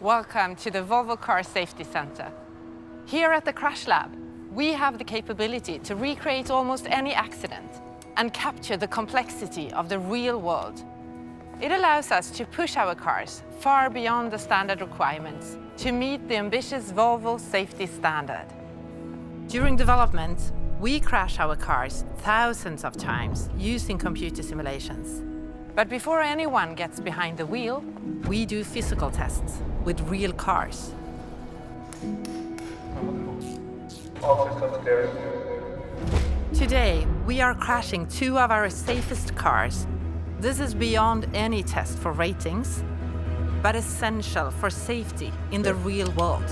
Welcome to the Volvo Car Safety Center. Here at the Crash Lab, we have the capability to recreate almost any accident and capture the complexity of the real world. It allows us to push our cars far beyond the standard requirements to meet the ambitious Volvo safety standard. During development, we crash our cars thousands of times using computer simulations. But before anyone gets behind the wheel, we do physical tests with real cars. Today, we are crashing two of our safest cars. This is beyond any test for ratings, but essential for safety in the real world.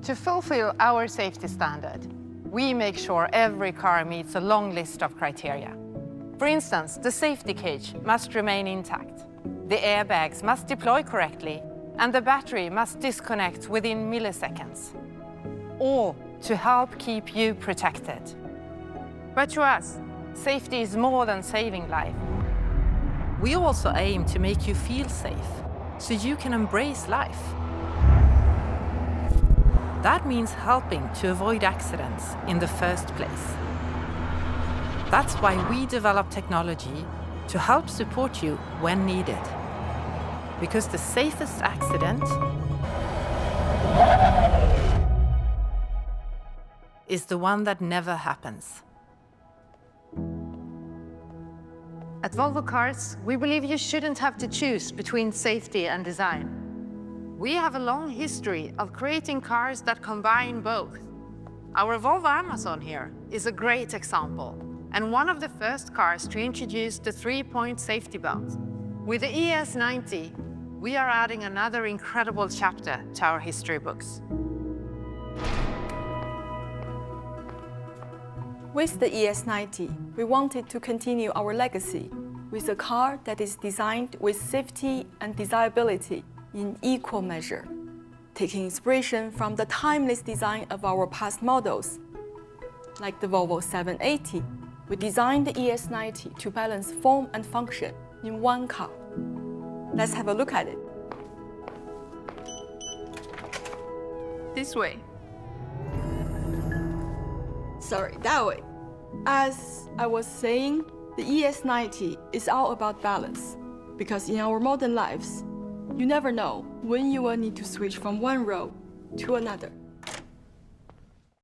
To fulfill our safety standard, we make sure every car meets a long list of criteria. For instance, the safety cage must remain intact, the airbags must deploy correctly, and the battery must disconnect within milliseconds. All to help keep you protected. But to us, safety is more than saving life. We also aim to make you feel safe, so you can embrace life. That means helping to avoid accidents in the first place. That's why we develop technology to help support you when needed. Because the safest accident is the one that never happens. At Volvo Cars, we believe you shouldn't have to choose between safety and design. We have a long history of creating cars that combine both. Our Volvo Amazon here is a great example, and one of the first cars to introduce the 3-point safety belt. With the ES90, we are adding another incredible chapter to our history books. With the ES90, we wanted to continue our legacy with a car that is designed with safety and desirability in equal measure, taking inspiration from the timeless design of our past models. Like the Volvo 780, we designed the ES90 to balance form and function in one car. Let's have a look at it. This way. Sorry, that way. As I was saying, the ES90 is all about balance, because in our modern lives, you never know when you will need to switch from one road to another.